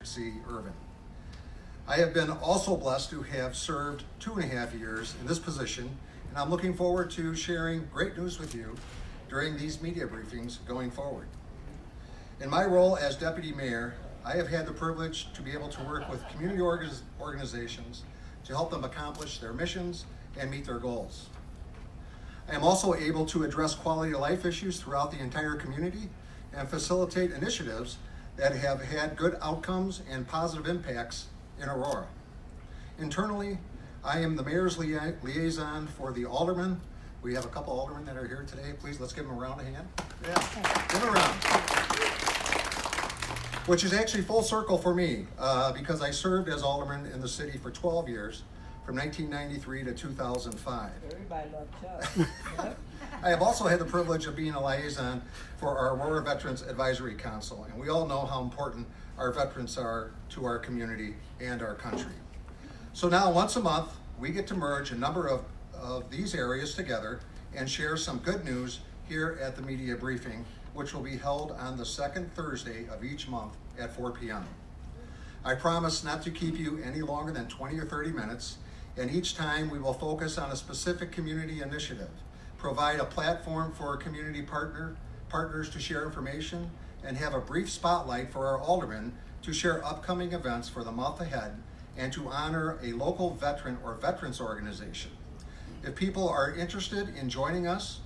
C. Irvin. I have been also blessed to have served 2.5 years in this position, and I'm looking forward to sharing great news with you during these media briefings going forward. In my role as Deputy Mayor, I have had the privilege to be able to work with community organizations to help them accomplish their missions and meet their goals. I am also able to address quality of life issues throughout the entire community and facilitate initiatives that have had good outcomes and positive impacts in Aurora. Internally, I am the mayor's liaison for the aldermen. We have a couple aldermen that are here today. Please, let's give them a round of hand. Yeah, give them a round. Which is actually full circle for me because I served as alderman in the city for 12 years, from 1993 to 2005. Everybody loves Chuck. I have also had the privilege of being a liaison for our Aurora Veterans Advisory Council, and we all know how important our veterans are to our community and our country. So now, once a month, we get to merge a number of these areas together and share some good news here at the media briefing, which will be held on the second Thursday of each month at 4 p.m. I promise not to keep you any longer than 20 or 30 minutes, and each time we will focus on a specific community initiative, provide a platform for community partners to share information, and have a brief spotlight for our aldermen to share upcoming events for the month ahead and to honor a local veteran or veterans organization. If people are interested in joining us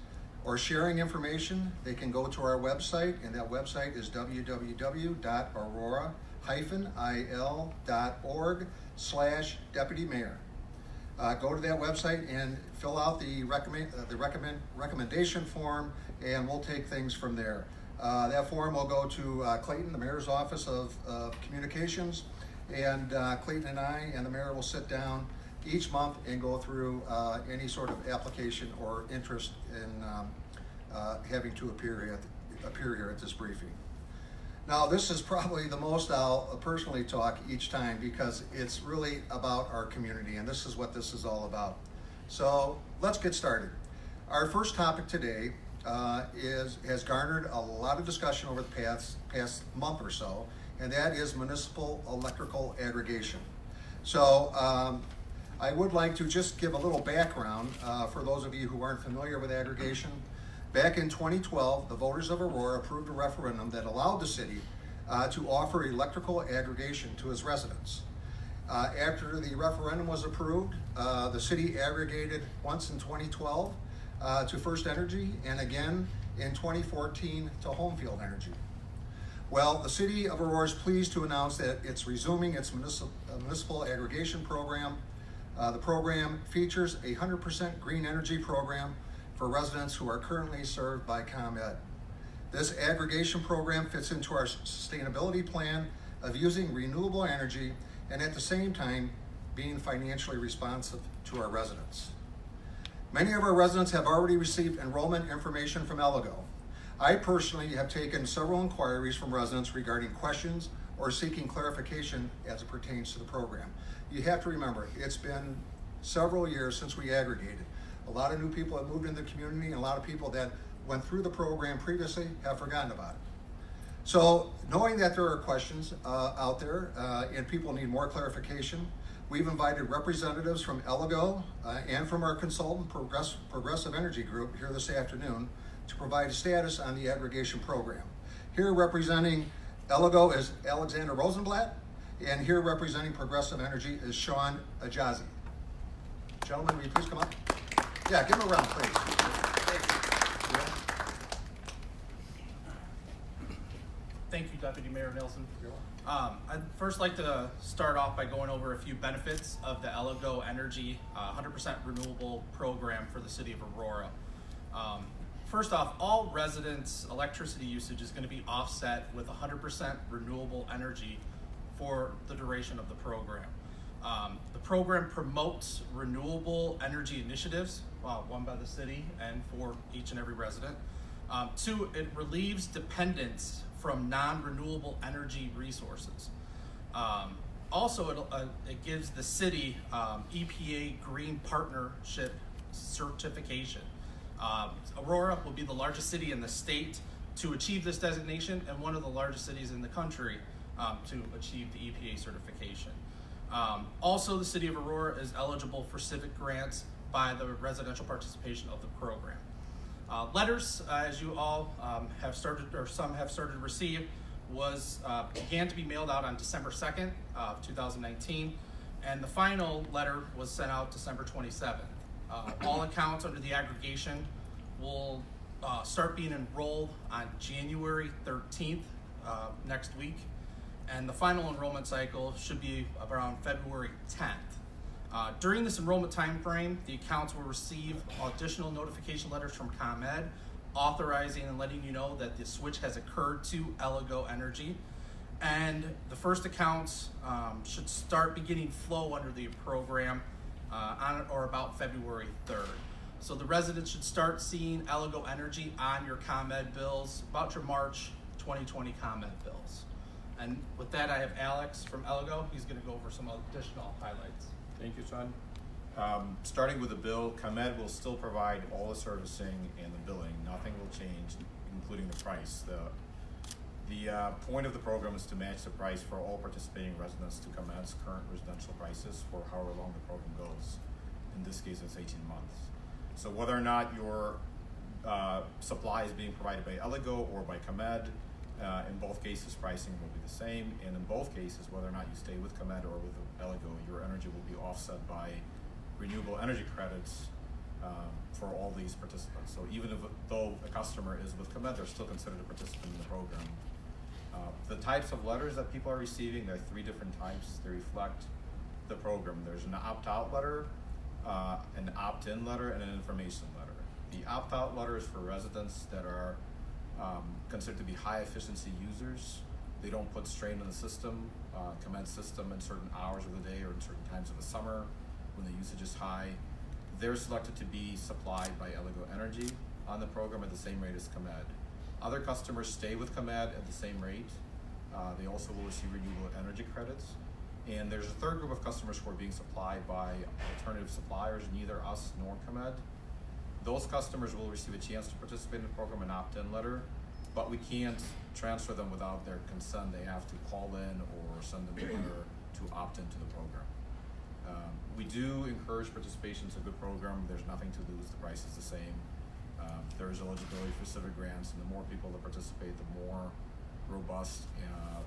or sharing information, they can go to our website, and that website is www.aurora-il.org/deputy-mayor. Go to that website and fill out the recommendation form, and we'll take things from there. That form will go to Clayton, the mayor's office of communications, and Clayton and I and the mayor will sit down each month and go through any sort of application or interest in having to appear here at this briefing. Now, this is probably the most I'll personally talk each time because it's really about our community, and this is what this is all about. So let's get started. Our first topic today has garnered a lot of discussion over the past month or so, and that is municipal electrical aggregation. So I would like to just give a little background for those of you who aren't familiar with aggregation. Back in 2012, the voters of Aurora approved a referendum that allowed the city to offer electrical aggregation to its residents. After the referendum was approved, the city aggregated once in 2012 to First Energy and again in 2014 to Homefield Energy. Well, the city of Aurora is pleased to announce that it's resuming its municipal aggregation program. The program features a 100% green energy program for residents who are currently served by ComEd. This aggregation program fits into our sustainability plan of using renewable energy and at the same time being financially responsive to our residents. Many of our residents have already received enrollment information from Elego. I personally have taken several inquiries from residents regarding questions or seeking clarification as it pertains to the program. You have to remember, it's been several years since we aggregated. A lot of new people have moved into the community, and a lot of people that went through the program previously have forgotten about it. So knowing that there are questions out there and people need more clarification, we've invited representatives from Elego and from our consultant, Progressive Energy Group, here this afternoon to provide a status on the aggregation program. Here representing Elego is Alexander Rosenblatt, and here representing Progressive Energy is Sean Ajazi. Gentlemen, will you please come up? Yeah, give them a round, please. Thank you, Deputy Mayor Nelson. I'd first like to start off by going over a few benefits of the Elego Energy 100% renewable program for the city of Aurora. First off, all residents' electricity usage is going to be offset with 100% renewable energy for the duration of the program. The program promotes renewable energy initiatives, one by the city and for each and every resident. Two, it relieves dependence from non-renewable energy resources. Also, it gives the city EPA Green Partnership certification. Aurora will be the largest city in the state to achieve this designation and one of the largest cities in the country to achieve the EPA certification. Also, the City of Aurora is eligible for civic grants by the residential participation of the program. Letters, as you all have started, or some have started to receive, began to be mailed out on December 2nd, 2019, and the final letter was sent out December 27th. All accounts under the aggregation will start being enrolled on January 13th, next week, and the final enrollment cycle should be around February 10th. During this enrollment time frame, the accounts will receive additional notification letters from ComEd authorizing and letting you know that the switch has occurred to Elego Energy. And the first accounts should start beginning flow under the program on or about February 3rd. So the residents should start seeing Elego Energy on your ComEd bills, about your March 2020 ComEd bills. And with that, I have Alex from Elego. He's going to go over some additional highlights. Thank you, Sean. Starting with the bill, ComEd will still provide all the servicing and the billing. Nothing will change, including the price. The point of the program is to match the price for all participating residents to ComEd's current residential prices for however long the program goes. In this case, it's 18 months. So whether or not your supply is being provided by Elego or by ComEd, in both cases, pricing will be the same, and in both cases, whether or not you stay with ComEd or with Elego, your energy will be offset by renewable energy credits for all these participants. So even though a customer is with ComEd, they're still considered a participant in the program. The types of letters that people are receiving, there are 3 different types. They reflect the program. There's an opt-out letter, an opt-in letter, and an information letter. The opt-out letter is for residents that are considered to be high efficiency users. They don't put strain on the system, ComEd's system in certain hours of the day or in certain times of the summer when the usage is high. They're selected to be supplied by Elego Energy on the program at the same rate as ComEd. Other customers stay with ComEd at the same rate. They also will receive renewable energy credits. And there's a third group of customers who are being supplied by alternative suppliers, neither us nor ComEd. Those customers will receive a chance to participate in the program, an opt-in letter, but we can't transfer them without their consent. They have to call in or send them a letter to opt into the program. We do encourage participation. It's a good program. There's nothing to lose. The price is the same. There's eligibility for civic grants, and the more people that participate, the more robust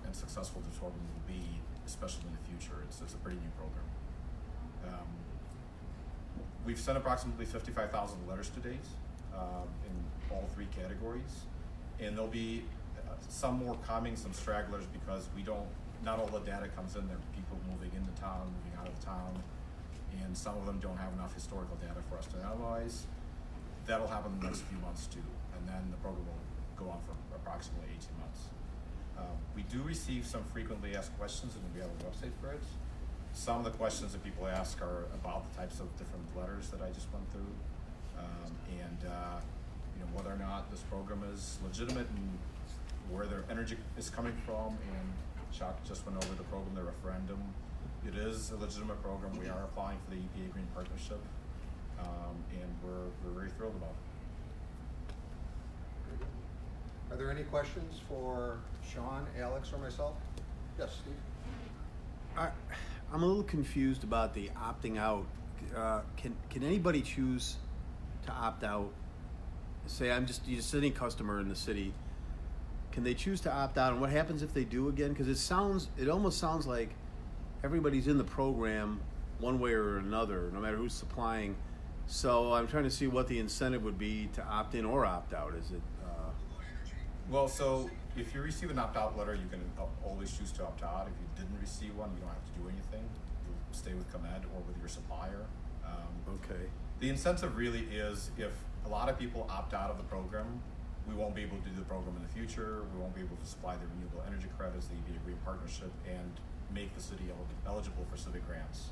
and successful this program will be, especially in the future. It's a pretty new program. We've sent approximately 55,000 letters to date in all 3 categories, and there'll be some more coming, some stragglers, because not all the data comes in. There are people moving into town, moving out of town, and some of them don't have enough historical data for us to analyze. That'll happen in the next few months too, and then the program will go on for approximately 18 months. We do receive some frequently asked questions, and we have a website for it. Some of the questions that people ask are about the types of different letters that I just went through, and whether or not this program is legitimate and where their energy is coming from. And Chuck just went over the program, the referendum. It is a legitimate program. We are applying for the EPA Green Partnership, and we're very thrilled about it. Are there any questions for Sean, Alex, or myself? Yes, Steve? I'm a little confused about the opting out. Can anybody choose to opt out? Say you're just any customer in the city. Can they choose to opt out, and what happens if they do again? Because it almost sounds like everybody's in the program one way or another, no matter who's supplying. So I'm trying to see what the incentive would be to opt in or opt out. Is it? Well, so if you receive an opt-out letter, you can always choose to opt out. If you didn't receive one, you don't have to do anything. You stay with ComEd or with your supplier. Okay. The incentive really is if a lot of people opt out of the program, we won't be able to do the program in the future. We won't be able to supply the renewable energy credits, the EPA Green Partnership, and make the city eligible for civic grants.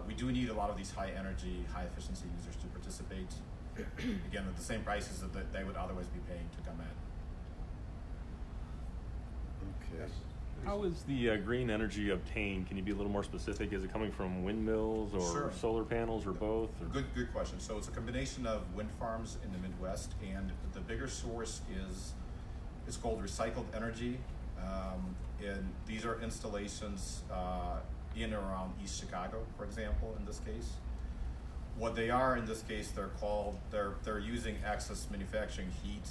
We do need a lot of these high energy, high efficiency users to participate, again, at the same prices that they would otherwise be paying to ComEd. Okay. How is the green energy obtained? Can you be a little more specific? Is it coming from windmills or Sure. solar panels or both? Or? Good question. So it's a combination of wind farms in the Midwest, and the bigger source is called recycled energy. And these are installations in or around East Chicago, for example, in this case. What they are in this case, they're using excess manufacturing heat,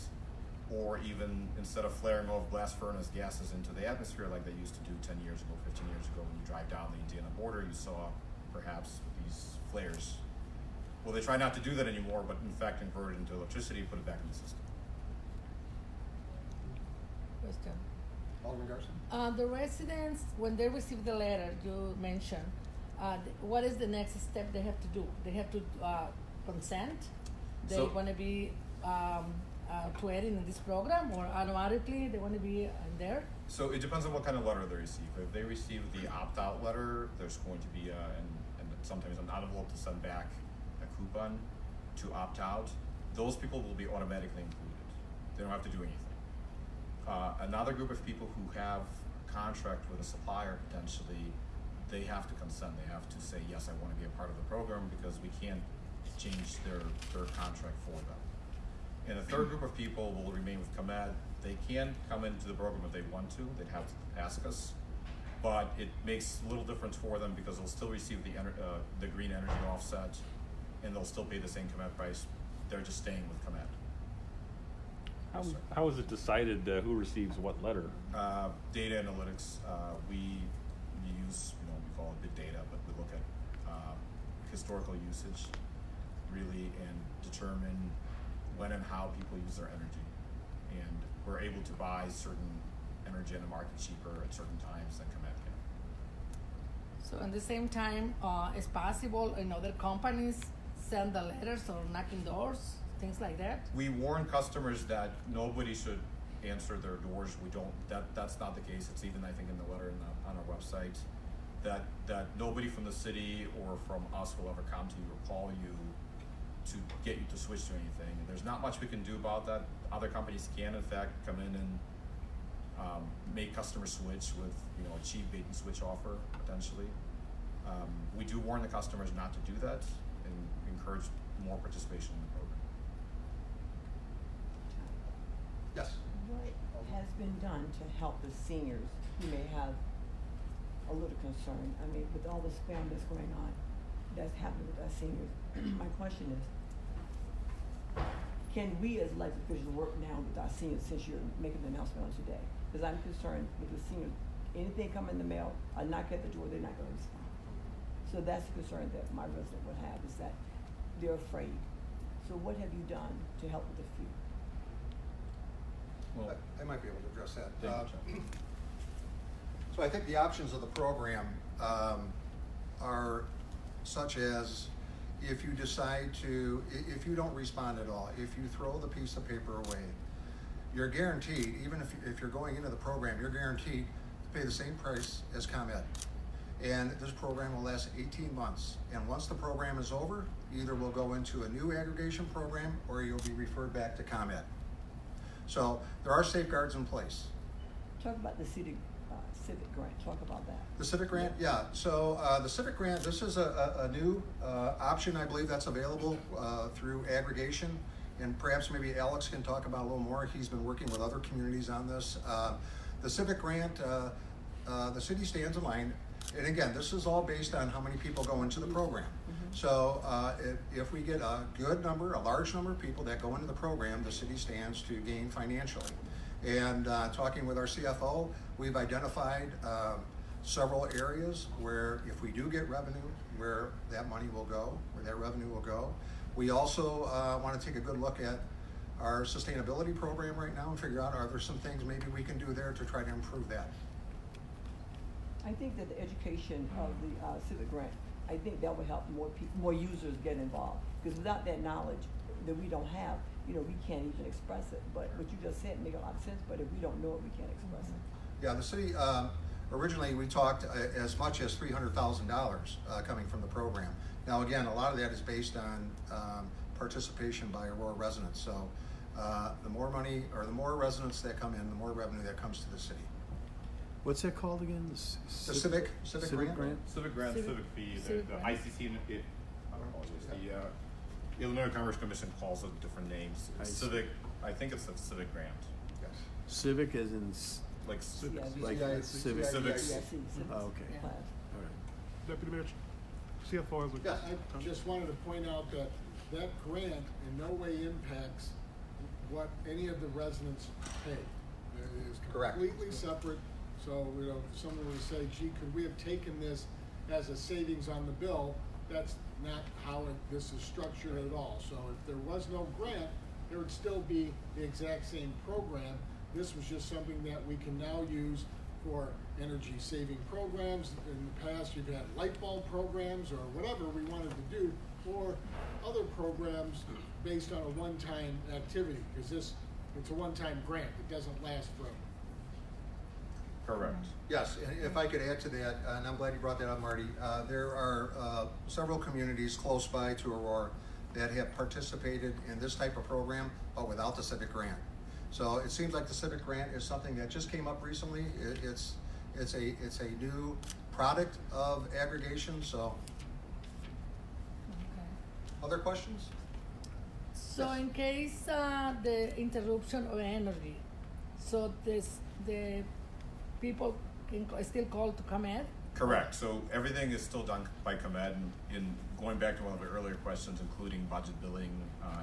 or even instead of flaring off blast furnace gases into the atmosphere like they used to do 10 years ago, 15 years ago. When you drive down the Indiana border, you saw perhaps these flares. Well, they try not to do that anymore, but in fact convert it into electricity, put it back in the system. Question. Alderman Garson? The residents, when they receive the letter you mentioned, what is the next step they have to do? They have to consent? They So- want to be to add in this program, or automatically they want to be in there? So it depends on what kind of letter they receive. If they receive the opt-out letter, there's going to be and sometimes an envelope to send back a coupon to opt out. Those people will be automatically included. They don't have to do anything. Another group of people who have contract with a supplier potentially, they have to consent. They have to say, yes, I want to be a part of the program, because we can't change their contract for them. And a third group of people will remain with ComEd. They can come into the program if they want to. They'd have to ask us, but it makes little difference for them because they'll still receive the green energy offset, and they'll still pay the same ComEd price. They're just staying with ComEd. Yes, sir. How is it decided who receives what letter? Data analytics. We use, we call it big data, but we look at historical usage, really, and determine when and how people use their energy. And we're able to buy certain energy in the market cheaper at certain times than ComEd can. So at the same time, it's possible in other companies send the letters or knocking doors, things like that? We warn customers that nobody should answer their doors. We don't. That's not the case. It's even, I think, in the letter on our website that nobody from the city or from us will ever come to you or call you to get you to switch to anything. And there's not much we can do about that. Other companies can, in fact, come in and make customers switch with a cheap bait and switch offer potentially. We do warn the customers not to do that and encourage more participation in the program. Yes. What has been done to help the seniors who may have a little concern? I mean, with all the spam that's going on, that's happening with our seniors. My question is, can we as elected officials work now with our seniors, since you're making the announcement on today? Because I'm concerned with the seniors. Anything come in the mail, I knock at the door, they're not going to respond. So that's the concern that my resident would have, is that they're afraid. So what have you done to help with the fear? Well, I might be able to address that. thank you, Chuck. So I think the options of the program are such as, if you decide to, if you don't respond at all, if you throw the piece of paper away, you're guaranteed, even if you're going into the program, you're guaranteed to pay the same price as ComEd. And this program will last 18 months. And once the program is over, either we'll go into a new aggregation program or you'll be referred back to ComEd. So there are safeguards in place. Talk about the civic grant. Talk about that. The Civic Grant, yeah. So the Civic Grant, this is a new option, I believe, that's available through aggregation. And perhaps maybe Alex can talk about a little more. He's been working with other communities on this. The Civic Grant, the city stands in line. And again, this is all based on how many people go into the program. So if we get a good number, a large number of people that go into the program, the city stands to gain financially. And talking with our CFO, we've identified several areas where if we do get revenue, where that money will go, where that revenue will go. We also want to take a good look at our sustainability program right now and figure out, are there some things maybe we can do there to try to improve that? I think that the education of the civic grant, I think that will help more people, more users get involved. Because without that knowledge that we don't have, we can't even express it. But what you just said make a lot of sense. But if we don't know it, we can't express it. Yeah, the city, originally we talked as much as $300,000 coming from the program. Now again, a lot of that is based on participation by Aurora residents. So the more money, or the more residents that come in, the more revenue that comes to the city. What's that called again? The Civic Grant? Civic grant, civic fee, the Grant. ICC, the Illinois Commerce Commission calls it different names. I see. Civic, I think it's a civic grant. Yes. Civic as in like Like civic. civics. Yeah, civics Oh, okay. Yeah. class. All right. Deputy Mayor, CFO has a. Yes. I just wanted to point out that that grant in no way impacts what any of the residents pay. It is Correct. completely separate, so, you know, if someone would say, gee, could we have taken this as a savings on the bill? That's not how this is structured at all. So if there was no grant, there would still be the exact same program. This was just something that we can now use for energy saving programs. In the past, you've had light bulb programs or whatever we wanted to do, or other programs based on a one-time activity, because it's a one-time grant. It doesn't last forever. Correct. Yes, and if I could add to that, and I'm glad you brought that up, Marty, there are several communities close by to Aurora that have participated in this type of program, but without the civic grant. So it seems like the civic grant is something that just came up recently. It's a new product of aggregation. So, Okay. other questions? So Yes. in case the interruption of energy, so the people can still call to come in? Correct. So everything is still done by ComEd, and in going back to one of the earlier questions, including budget billing,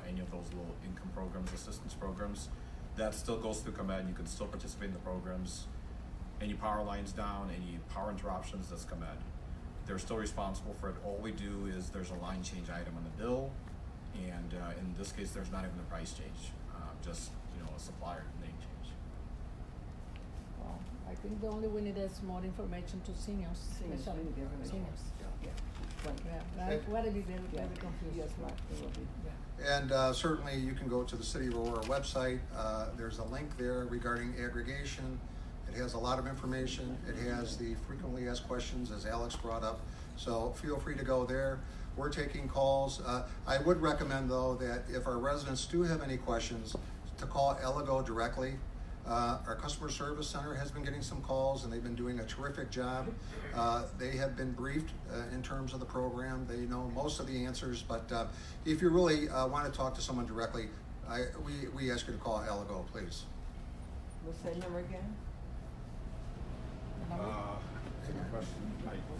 any of those little income programs, assistance programs, that still goes through ComEd, and you can still participate in the programs. Any power lines down, any power interruptions, that's ComEd. They're still responsible for it. All we do is there's a line change item on the bill, and in this case, there's not even a price change, just a supplier name change. Well, I think the only we need is more information to seniors, Seniors, especially we need information. seniors. Yeah. Right. Yeah, right. What be very, Yeah. very confused. Yes, right, it will be. Yeah. And certainly you can go to the City of Aurora website. There's a link there regarding aggregation. It has a lot of information. It has the frequently asked questions, as Alex brought up. So feel free to go there. We're taking calls. I would recommend, though, that if our residents do have any questions, to call Eligo directly. Our customer service center has been getting some calls, and they've been doing a terrific job. They have been briefed in terms of the program. They know most of the answers, but if you really want to talk to someone directly, we ask you to call Eligo, please. What's that number again? The number? Good question.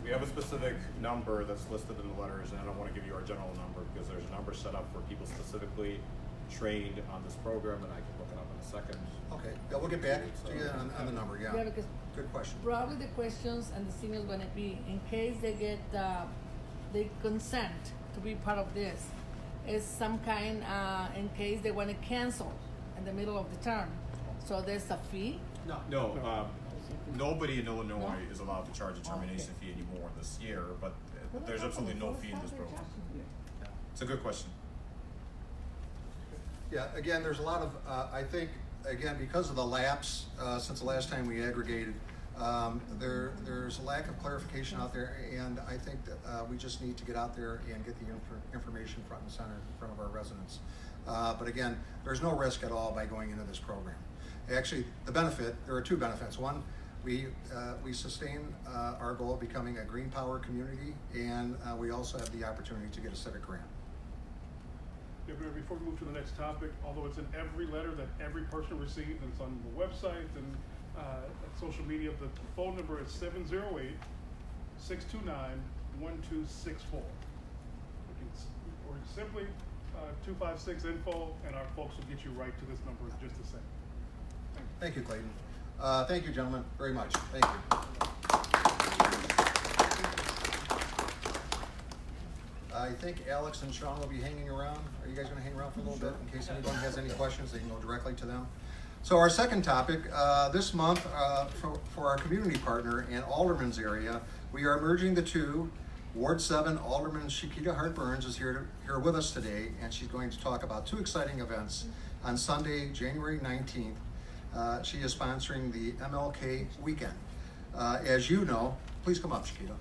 We have a specific number that's listed in the letters, and I don't want to give you our general number because there's a number set up for people specifically trained on this program, and I can look it up in a second. Okay, yeah, we'll get back to you on the number, yeah. Yeah, because Good question. probably the questions and the seniors gonna be, in case they get, they consent to be part of this, is some kind, in case they wanna cancel in the middle of the term. So there's a fee? No, nobody in Illinois No? is allowed to charge a termination fee anymore this year, but there's absolutely no fee in this program. Yeah. It's a good question. Yeah, again, there's a lot of, I think, again, because of the lapse, since the last time we aggregated, there's a lack of clarification out there, and I think that we just need to get out there and get the information front and center in front of our residents. But again, there's no risk at all by going into this program. Actually, the benefit, there are two benefits. One, we sustain our goal of becoming a green power community, and we also have the opportunity to get a civic grant. Yeah, but before we move to the next topic, although it's in every letter that every person received, and it's on the website and social media, the phone number is 708-629-1264. Or simply 256-INFO, and our folks will get you right to this number in just a second. Thank you, Clayton. Thank you, gentlemen, very much. Thank you. I think Alex and Sean will be hanging around. Are you guys going to hang around for a little bit in case anyone has any questions? They can go directly to them. So our second topic, this month, for our community partner in Alderman's area, we are merging the two. Ward 7 Alderman Shakita Hart Burns is here with us today, and she's going to talk about two exciting events. On Sunday, January 19th, she is sponsoring the MLK weekend. As you know, please come up, Shakita.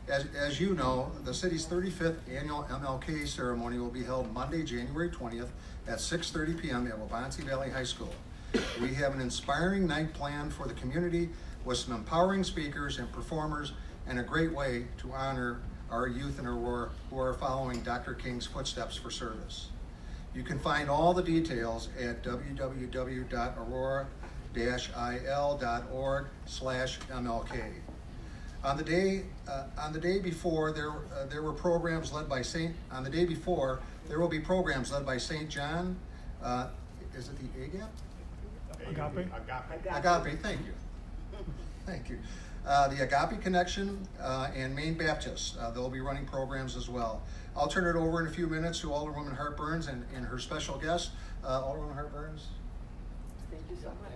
As you know, the city's 35th annual MLK ceremony will be held Monday, January 20th at 6:30 p.m. at Wabansie Valley High School. We have an inspiring night planned for the community with some empowering speakers and performers, and a great way to honor our youth in Aurora who are following Dr. King's footsteps for service. You can find all the details at www.aurora il.org/MLK. On the day before, there were programs led by on the day before, there will be programs led by St. John, is it the AGAP? Agape? Agape, thank you. Thank you. The Agape Connection and Maine Baptist, they'll be running programs as well. I'll turn it over in a few minutes to Alderwoman Hart Burns and her special guest. Alderwoman Hart Burns. Thank you so much.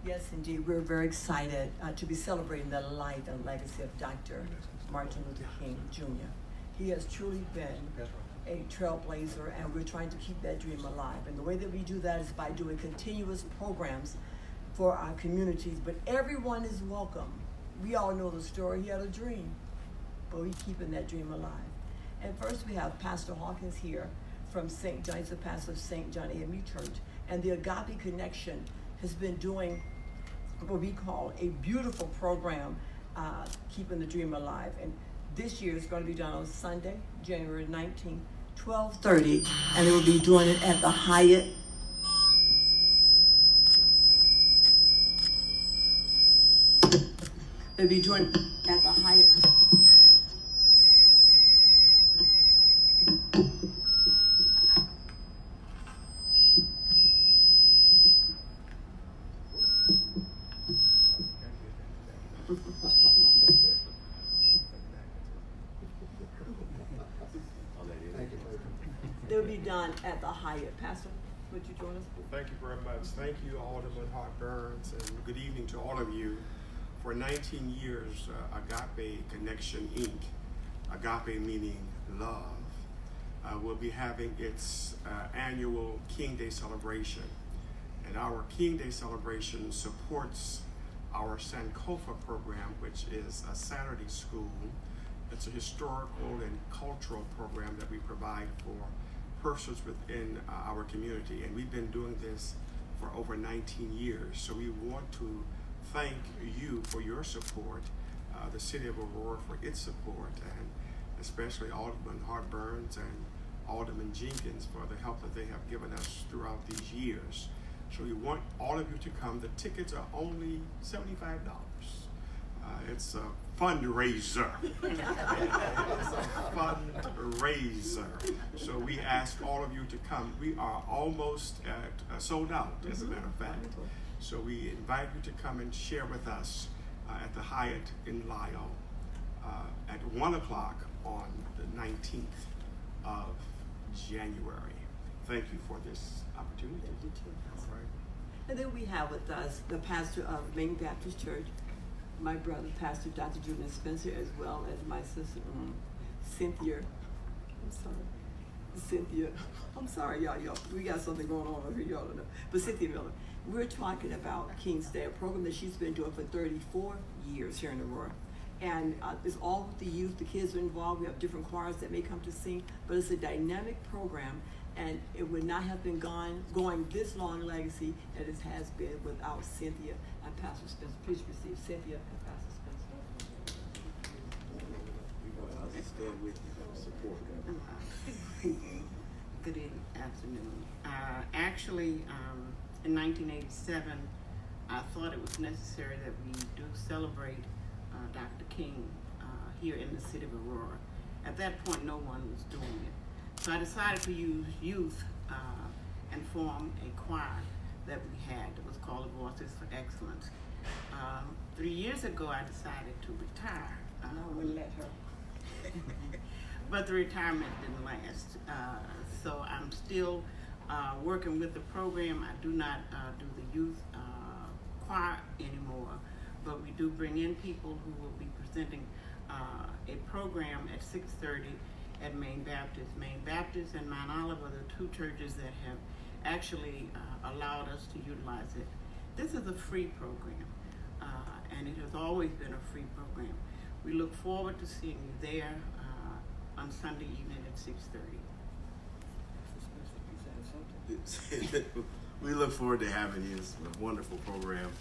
Yes, indeed, we're very excited to be celebrating the life and legacy of Dr. Martin Luther King Jr. He has truly been a trailblazer, and we're trying to keep that dream alive. And the way that we do that is by doing continuous programs for our communities, but everyone is welcome. We all know the story. He had a dream, but we're keeping that dream alive. And first we have Pastor Hawkins here from St. John. He's the pastor of St. John AME Church. And the Agape Connection has been doing what we call a beautiful program, keeping the dream alive. And this year it's going to be done on Sunday, January 19th, 12:30, and they will be doing it at the Hyatt. They'll be doing it at the Hyatt. They'll be done at the Hyatt. Pastor, would you join us? Thank you very much. Thank you, Alderman Hart Burns, and good evening to all of you. For 19 years, Agape Connection, Inc., agape meaning love, will be having its annual King Day celebration. And our King Day celebration supports our Sankofa program, which is a Saturday school. It's a historical and cultural program that we provide for persons within our community. And we've been doing this for over 19 years. So we want to thank you for your support, the City of Aurora for its support, and especially Alderman Hart Burns and Alderman Jenkins for the help that they have given us throughout these years. So we want all of you to come. The tickets are only $75. It's a fundraiser. It's a fundraiser. So we ask all of you to come. We are almost at sold out, as a matter of fact. So we invite you to come and share with us at the Hyatt in Lisle at 1 o'clock on the 19th of January. Thank you for this opportunity. Thank you too. All right. And then we have with us the pastor of Maine Baptist Church, my brother, Pastor Dr. Julian Spencer, as well as my sister, Cynthia. I'm sorry, y'all. We got something going on over here, y'all don't know. But Cynthia Miller, we're talking about King's Day, a program that she's been doing for 34 years here in Aurora. And it's all with the youth. The kids are involved. We have different choirs that may come to sing, but it's a dynamic program, and it would not have been going this long legacy as it has been without Cynthia and Pastor Spencer. Please receive Cynthia and Pastor Spencer. I'll stand with you and support. Good afternoon. Actually, in 1987, I thought it was necessary that we do celebrate Dr. King here in the city of Aurora. At that point, no one was doing it. So I decided to use youth and form a choir that we had. It was called the Voices for Excellence. 3 years ago, I decided to retire. I wouldn't let her. But the retirement didn't last. So I'm still working with the program. I do not do the youth choir anymore, but we do bring in people who will be presenting a program at 6:30 at Maine Baptist. Maine Baptist and Mount Olive are the two churches that have actually allowed us to utilize it. This is a free program, and it has always been a free program. We look forward to seeing you there on Sunday evening at 6:30. We look forward to having you. It's a wonderful program.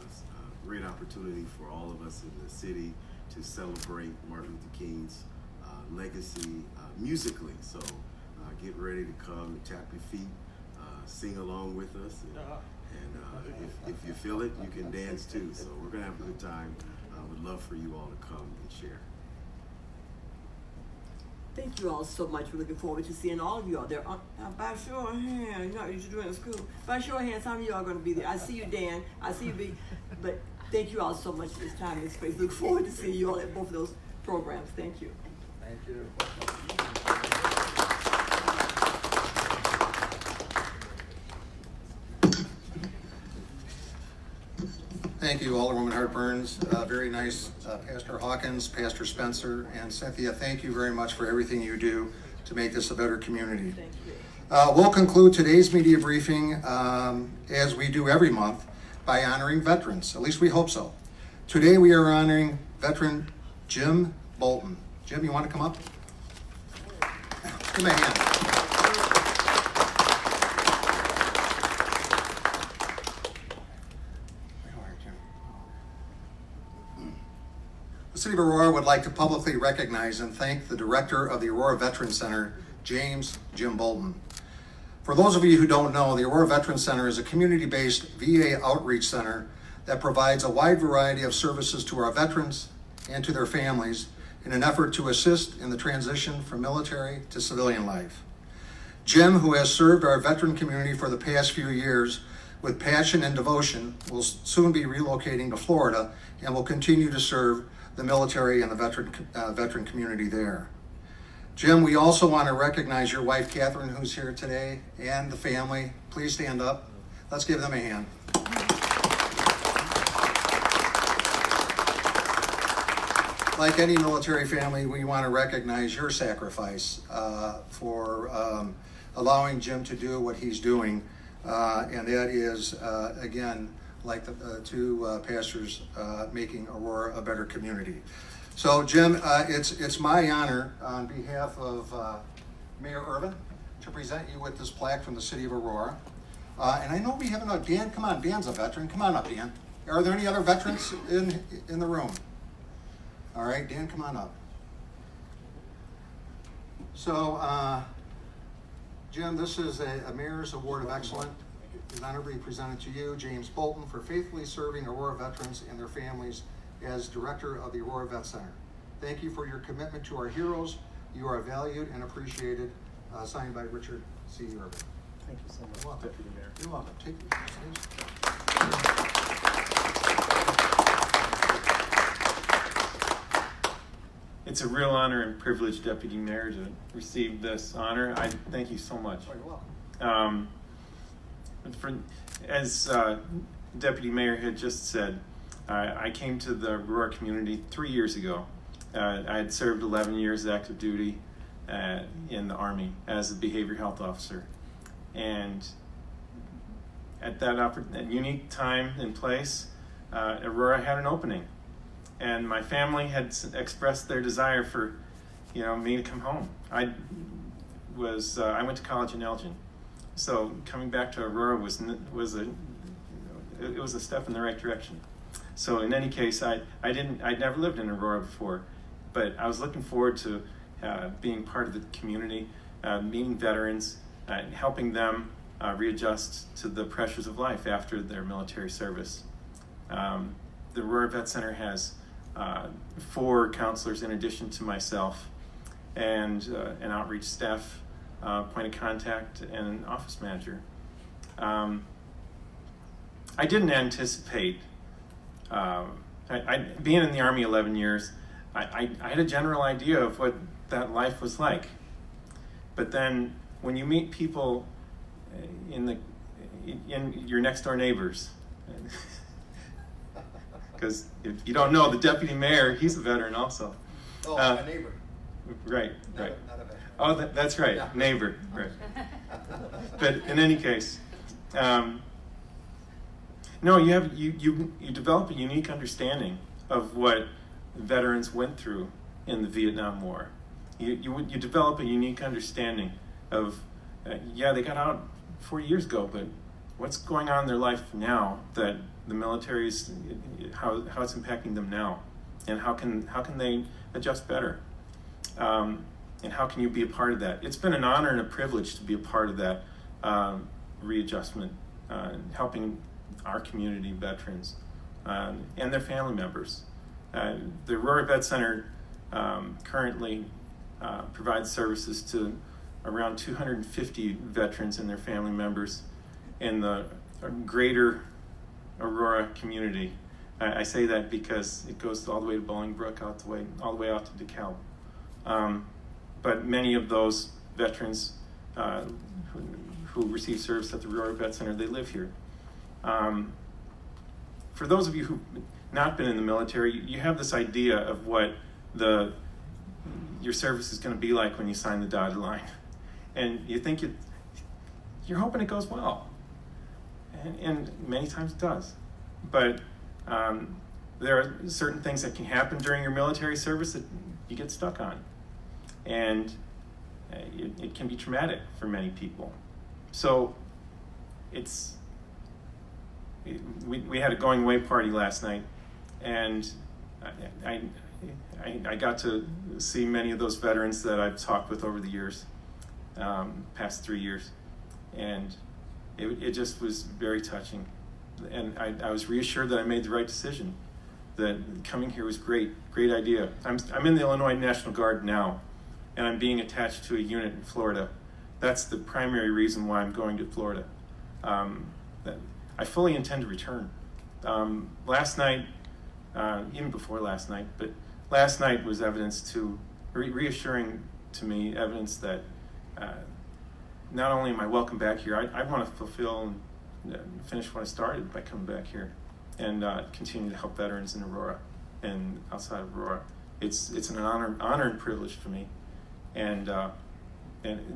It's a great opportunity for all of us in the city to celebrate Martin Luther King's legacy musically. So get ready to come and tap your feet, sing along with us. And if you feel it, you can dance too. So we're going to have a good time. I would love for you all to come and share. Thank you all so much. We're looking forward to seeing all of you out there. By show of hands, you know, you're doing in school. By show of hands, how many of you are going to be there? I see you, Dan. I see you, B. But thank you all so much for this time and space. Look forward to seeing you all at both of those programs. Thank you. Thank you. Thank you, Alderwoman Hart Burns. Very nice. Pastor Hawkins, Pastor Spencer, and Cynthia, thank you very much for everything you do to make this a better community. Thank you. We'll conclude today's media briefing, as we do every month, by honoring veterans. At least we hope so. Today we are honoring veteran Jim Bolton. Jim, you want to come up? Give me a hand. The City of Aurora would like to publicly recognize and thank the director of the Aurora Veterans Center, Jim Bolton. For those of you who don't know, the Aurora Veterans Center is a community-based VA outreach center that provides a wide variety of services to our veterans and to their families in an effort to assist in the transition from military to civilian life. Jim, who has served our veteran community for the past few years with passion and devotion, will soon be relocating to Florida and will continue to serve the military and the veteran community there. Jim, we also want to recognize your wife, Catherine, who's here today, and the family. Please stand up. Let's give them a hand. Like any military family, we want to recognize your sacrifice for allowing Jim to do what he's doing, and that is, again, like the two pastors, making Aurora a better community. So, Jim, it's my honor on behalf of Mayor Irvin to present you with this plaque from the City of Aurora. And I know we have another. Dan, come on. Dan's a veteran. Come on up, Dan. Are there any other veterans in the room? All right, Dan, come on up. So, Jim, this is a Mayor's Award of Excellence. It's honorably presented to you, James Bolton, for faithfully serving Aurora veterans and their families as director of the Aurora Vet Center. Thank you for your commitment to our heroes. You are valued and appreciated. Signed by Richard C. Irvin. Thank you so much, Deputy Mayor. You're welcome. Take it. It's a real honor and privilege, Deputy Mayor, to receive this honor. I thank you so much. Oh, you're welcome. As Deputy Mayor had just said, I came to the Aurora community 3 years ago. I had served 11 years active duty in the Army as a behavior health officer. And at that unique time and place, Aurora had an opening. And my family had expressed their desire for, me to come home. I went to college in Elgin. So coming back to Aurora was a step in the right direction. So in any case, I'd never lived in Aurora before, but I was looking forward to being part of the community, meeting veterans, helping them readjust to the pressures of life after their military service. The Aurora Vet Center has 4 counselors in addition to myself, and an outreach staff, point of contact, and an office manager. I didn't anticipate, being in the Army 11 years, I had a general idea of what that life was like. But then when you meet people in your next door neighbors, because if you don't know, the Deputy Mayor, he's a veteran also. Oh, a neighbor. Right. Not a veteran. Oh, that's right, Yeah. neighbor, right. But in any case, no, you develop a unique understanding of what veterans went through in the Vietnam War. You develop a unique understanding of, they got out 4 years ago, but what's going on in their life now that the military's, how it's impacting them now, and how can they adjust better, and how can you be a part of that? It's been an honor and a privilege to be a part of that. readjustment, helping our community veterans and their family members. The Aurora Vet Center currently provides services to around 250 veterans and their family members in the greater Aurora community. I say that because it goes all the way to Bolingbrook, all the way out to DeKalb. But many of those veterans who receive service at the Aurora Vet Center, they live here. For those of you who've not been in the military, you have this idea of what your service is going to be like when you sign the dotted line. And you think you're hoping it goes well. And many times it does. But there are certain things that can happen during your military service that you get stuck on. And it can be traumatic for many people. So we had a going away party last night, and I got to see many of those veterans that I've talked with over the years, past 3 years, and it just was very touching. And I was reassured that I made the right decision, that coming here was great idea. I'm in the Illinois National Guard now, and I'm being attached to a unit in Florida. That's the primary reason why I'm going to Florida. I fully intend to return. Last night, even before last night, but last night was reassuring to me evidence that not only am I welcome back here, I want to fulfill and finish what I started by coming back here and continue to help veterans in Aurora and outside of Aurora. It's an honor and privilege for me, and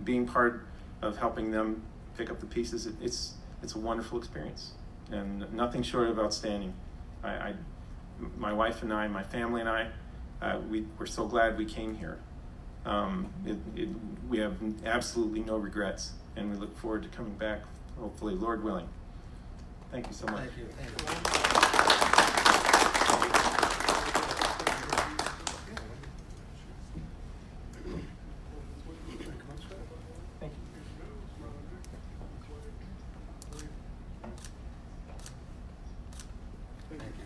being part of helping them pick up the pieces, it's a wonderful experience and nothing short of outstanding. My wife and I, my family and I, we're so glad we came here. We have absolutely no regrets, and we look forward to coming back, hopefully, Lord willing. Thank you so much. Thank you. Thank you.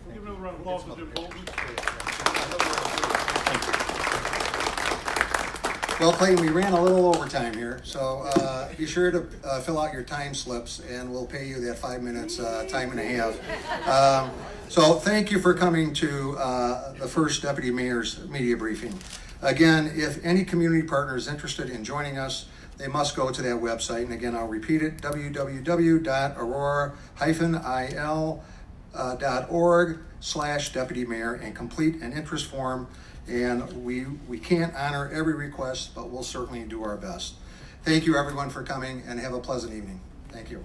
We'll give another round of applause to Jim Bolton. Well, Clayton, we ran a little overtime here, so be sure to fill out your time slips, and we'll pay you that 5 minutes time and a half. So thank you for coming to the first Deputy Mayor's media briefing. Again, if any community partner is interested in joining us, they must go to that website. And again, I'll repeat it, www.aurora-il.org/deputy mayor, and complete an interest form. And we can't honor every request, but we'll certainly do our best. Thank you, everyone, for coming, and have a pleasant evening. Thank you.